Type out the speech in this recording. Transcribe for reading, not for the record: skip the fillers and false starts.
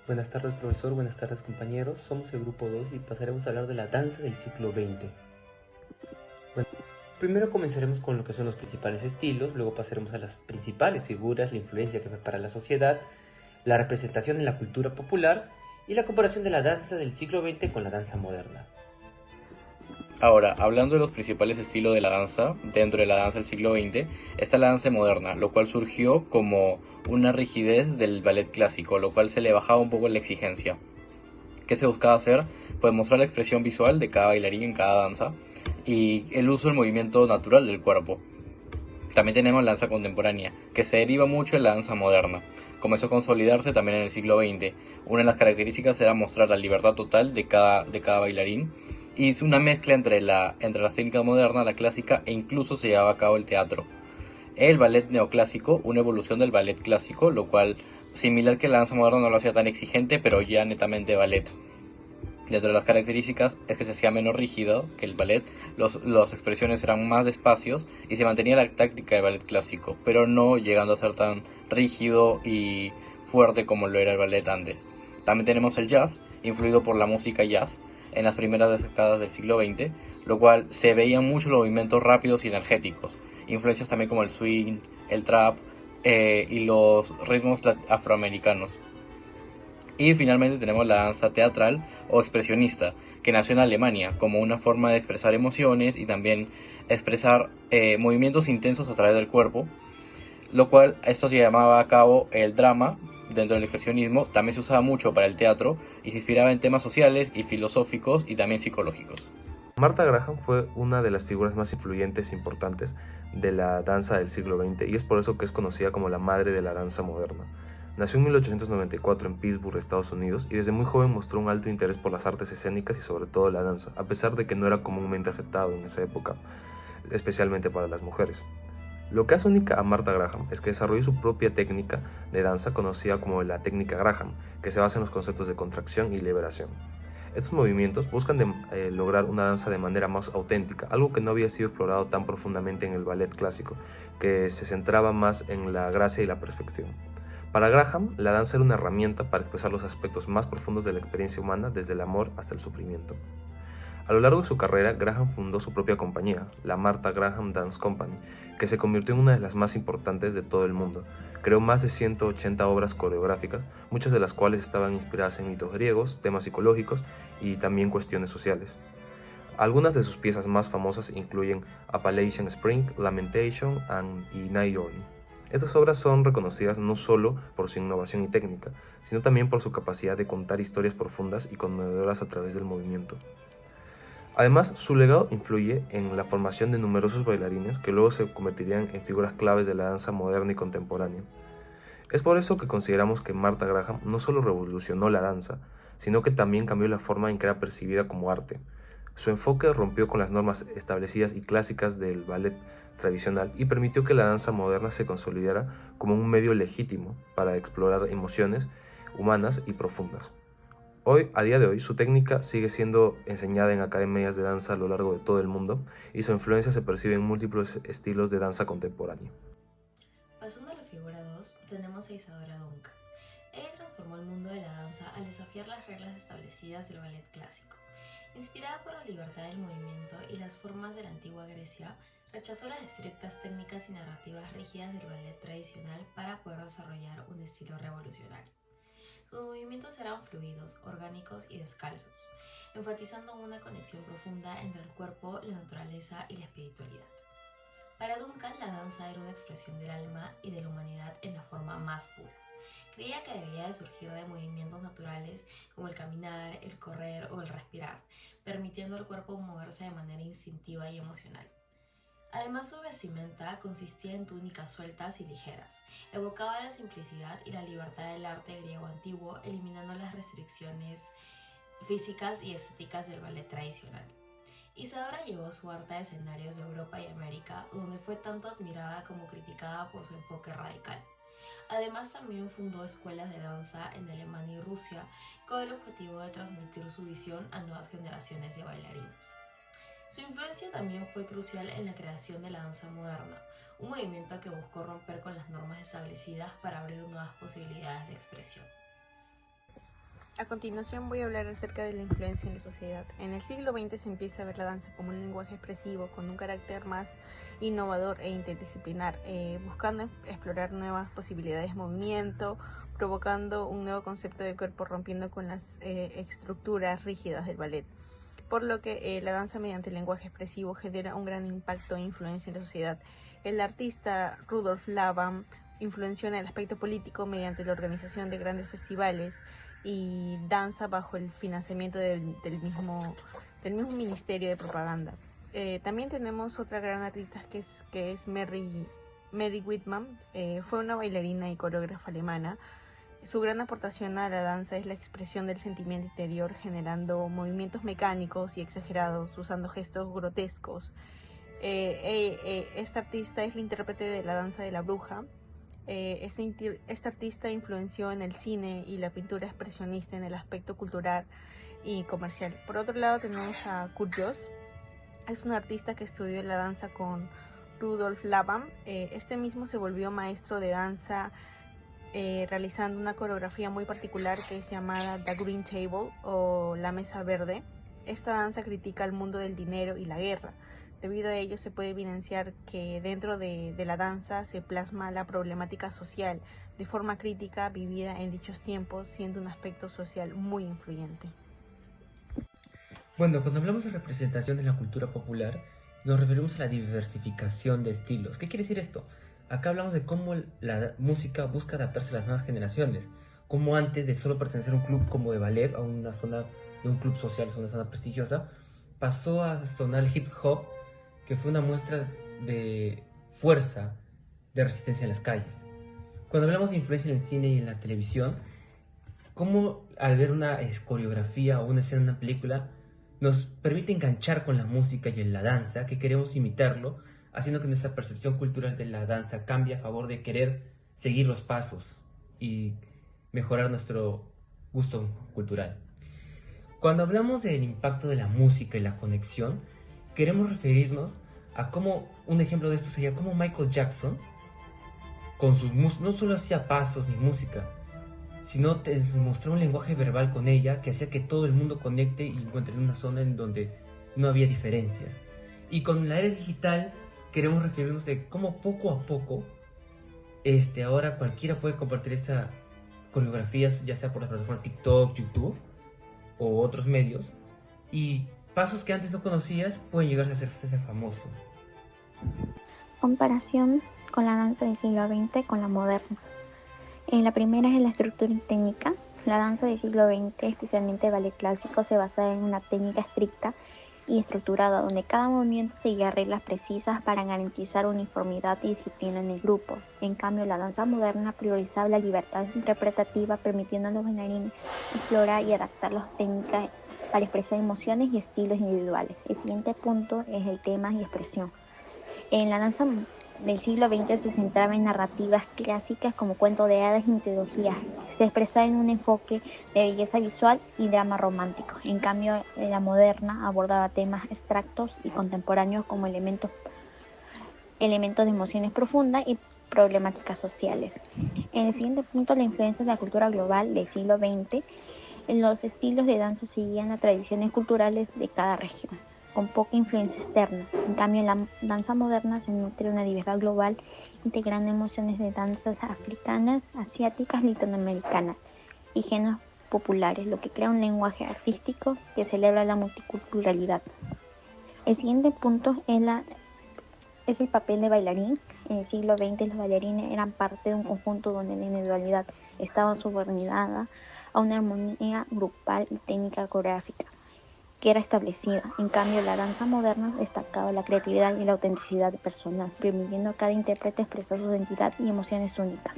Buenas tardes, profesor. Buenas tardes, compañeros. Somos el grupo 2 y pasaremos a hablar de la danza del siglo XX. Bueno, primero comenzaremos con lo que son los principales estilos, luego pasaremos a las principales figuras, la influencia que fue para la sociedad, la representación en la cultura popular y la comparación de la danza del siglo XX con la danza moderna. Ahora, hablando de los principales estilos de la danza, dentro de la danza del siglo XX, está la danza moderna, lo cual surgió como una rigidez del ballet clásico, lo cual se le bajaba un poco la exigencia. ¿Qué se buscaba hacer? Pues mostrar la expresión visual de cada bailarín en cada danza y el uso del movimiento natural del cuerpo. También tenemos la danza contemporánea, que se deriva mucho de la danza moderna. Comenzó a consolidarse también en el siglo XX. Una de las características era mostrar la libertad total de cada bailarín y es una mezcla entre las técnicas modernas, la clásica e incluso se llevaba a cabo el teatro. El ballet neoclásico, una evolución del ballet clásico, lo cual similar que la danza moderna no lo hacía tan exigente, pero ya netamente ballet. Dentro de las características es que se hacía menos rígido que el ballet, las expresiones eran más despacios y se mantenía la táctica del ballet clásico, pero no llegando a ser tan rígido y fuerte como lo era el ballet antes. También tenemos el jazz, influido por la música jazz en las primeras décadas del siglo XX, lo cual se veían muchos movimientos rápidos y energéticos, influencias también como el swing, el trap y los ritmos afroamericanos. Y finalmente tenemos la danza teatral o expresionista, que nació en Alemania como una forma de expresar emociones y también expresar movimientos intensos a través del cuerpo, lo cual esto se llamaba a cabo el drama dentro del expresionismo. También se usaba mucho para el teatro y se inspiraba en temas sociales y filosóficos y también psicológicos. Martha Graham fue una de las figuras más influyentes e importantes de la danza del siglo XX y es por eso que es conocida como la madre de la danza moderna. Nació en 1894 en Pittsburgh, Estados Unidos, y desde muy joven mostró un alto interés por las artes escénicas y sobre todo la danza, a pesar de que no era comúnmente aceptado en esa época, especialmente para las mujeres. Lo que hace única a Martha Graham es que desarrolló su propia técnica de danza conocida como la técnica Graham, que se basa en los conceptos de contracción y liberación. Estos movimientos buscan lograr una danza de manera más auténtica, algo que no había sido explorado tan profundamente en el ballet clásico, que se centraba más en la gracia y la perfección. Para Graham, la danza era una herramienta para expresar los aspectos más profundos de la experiencia humana, desde el amor hasta el sufrimiento. A lo largo de su carrera, Graham fundó su propia compañía, la Martha Graham Dance Company, que se convirtió en una de las más importantes de todo el mundo. Creó más de 180 obras coreográficas, muchas de las cuales estaban inspiradas en mitos griegos, temas psicológicos y también cuestiones sociales. Algunas de sus piezas más famosas incluyen Appalachian Spring, Lamentation y Night Journey. Estas obras son reconocidas no solo por su innovación y técnica, sino también por su capacidad de contar historias profundas y conmovedoras a través del movimiento. Además, su legado influye en la formación de numerosos bailarines que luego se convertirían en figuras claves de la danza moderna y contemporánea. Es por eso que consideramos que Martha Graham no solo revolucionó la danza, sino que también cambió la forma en que era percibida como arte. Su enfoque rompió con las normas establecidas y clásicas del ballet tradicional y permitió que la danza moderna se consolidara como un medio legítimo para explorar emociones humanas y profundas. A día de hoy, su técnica sigue siendo enseñada en academias de danza a lo largo de todo el mundo y su influencia se percibe en múltiples estilos de danza contemporánea. Pasando a la figura 2, tenemos a Isadora Duncan. Ella transformó el mundo de la danza al desafiar las reglas establecidas del ballet clásico. Inspirada por la libertad del movimiento y las formas de la antigua Grecia, rechazó las estrictas técnicas y narrativas rígidas del ballet tradicional para poder desarrollar un estilo revolucionario. Sus movimientos eran fluidos, orgánicos y descalzos, enfatizando una conexión profunda entre el cuerpo, la naturaleza y la espiritualidad. Para Duncan, la danza era una expresión del alma y de la humanidad en la forma más pura. Creía que debía de surgir de movimientos naturales como el caminar, el correr o el respirar, permitiendo al cuerpo moverse de manera instintiva y emocional. Además, su vestimenta consistía en túnicas sueltas y ligeras. Evocaba la simplicidad y la libertad del arte griego antiguo, eliminando las restricciones físicas y estéticas del ballet tradicional. Isadora llevó su arte a escenarios de Europa y América, donde fue tanto admirada como criticada por su enfoque radical. Además, también fundó escuelas de danza en Alemania y Rusia, con el objetivo de transmitir su visión a nuevas generaciones de bailarines. Su influencia también fue crucial en la creación de la danza moderna, un movimiento que buscó romper con las normas establecidas para abrir nuevas posibilidades de expresión. A continuación voy a hablar acerca de la influencia en la sociedad. En el siglo XX se empieza a ver la danza como un lenguaje expresivo con un carácter más innovador e interdisciplinar, buscando explorar nuevas posibilidades de movimiento, provocando un nuevo concepto de cuerpo, rompiendo con las estructuras rígidas del ballet. Por lo que la danza mediante el lenguaje expresivo genera un gran impacto e influencia en la sociedad. El artista Rudolf Laban influenció en el aspecto político mediante la organización de grandes festivales y danza bajo el financiamiento del mismo Ministerio de Propaganda. También tenemos otra gran artista que es Mary Whitman. Fue una bailarina y coreógrafa alemana. Su gran aportación a la danza es la expresión del sentimiento interior, generando movimientos mecánicos y exagerados, usando gestos grotescos. Esta artista es la intérprete de la danza de la bruja. Esta artista influenció en el cine y la pintura expresionista en el aspecto cultural y comercial. Por otro lado tenemos a Kurt Jooss. Es un artista que estudió la danza con Rudolf Laban. Este mismo se volvió maestro de danza realizando una coreografía muy particular que es llamada The Green Table o la mesa verde. Esta danza critica el mundo del dinero y la guerra. Debido a ello se puede evidenciar que dentro de la danza se plasma la problemática social de forma crítica vivida en dichos tiempos, siendo un aspecto social muy influyente. Bueno, cuando hablamos de representación de la cultura popular, nos referimos a la diversificación de estilos. ¿Qué quiere decir esto? Acá hablamos de cómo la música busca adaptarse a las nuevas generaciones, como antes de solo pertenecer a un club como de ballet, a una zona de un club social, a una zona prestigiosa, pasó a sonar el hip hop, que fue una muestra de fuerza, de resistencia en las calles. Cuando hablamos de influencia en el cine y en la televisión, cómo al ver una coreografía o una escena en una película, nos permite enganchar con la música y en la danza, que queremos imitarlo, haciendo que nuestra percepción cultural de la danza cambie a favor de querer seguir los pasos y mejorar nuestro gusto cultural. Cuando hablamos del impacto de la música y la conexión, queremos referirnos a cómo, un ejemplo de esto sería cómo Michael Jackson, con sus no solo hacía pasos ni música, sino te mostró un lenguaje verbal con ella que hacía que todo el mundo conecte y encuentre en una zona en donde no había diferencias. Y con la era digital queremos referirnos de cómo poco a poco ahora cualquiera puede compartir estas coreografías, ya sea por la plataforma TikTok, YouTube o otros medios, y pasos que antes no conocías pueden llegar a hacerse famoso. Comparación con la danza del siglo XX con la moderna. La primera es la estructura y técnica. La danza del siglo XX, especialmente el ballet clásico, se basa en una técnica estricta y estructurada, donde cada movimiento seguía reglas precisas para garantizar uniformidad y disciplina en el grupo. En cambio, la danza moderna priorizaba la libertad interpretativa, permitiendo a los bailarines explorar y adaptar las técnicas para expresar emociones y estilos individuales. El siguiente punto es el tema y expresión. En la danza del siglo XX se centraba en narrativas clásicas como cuento de hadas y mitologías. Se expresaba en un enfoque de belleza visual y drama romántico. En cambio, la moderna abordaba temas abstractos y contemporáneos como elementos de emociones profundas y problemáticas sociales. En el siguiente punto, la influencia de la cultura global del siglo XX. Los estilos de danza seguían las tradiciones culturales de cada región, con poca influencia externa. En cambio, en la danza moderna se nutre una diversidad global, integrando emociones de danzas africanas, asiáticas, latinoamericanas y géneros populares, lo que crea un lenguaje artístico que celebra la multiculturalidad. El siguiente punto es el papel de bailarín. En el siglo XX los bailarines eran parte de un conjunto donde la individualidad estaba subordinada a una armonía grupal y técnica coreográfica que era establecida. En cambio, la danza moderna destacaba la creatividad y la autenticidad personal, permitiendo a cada intérprete expresar su identidad y emociones únicas.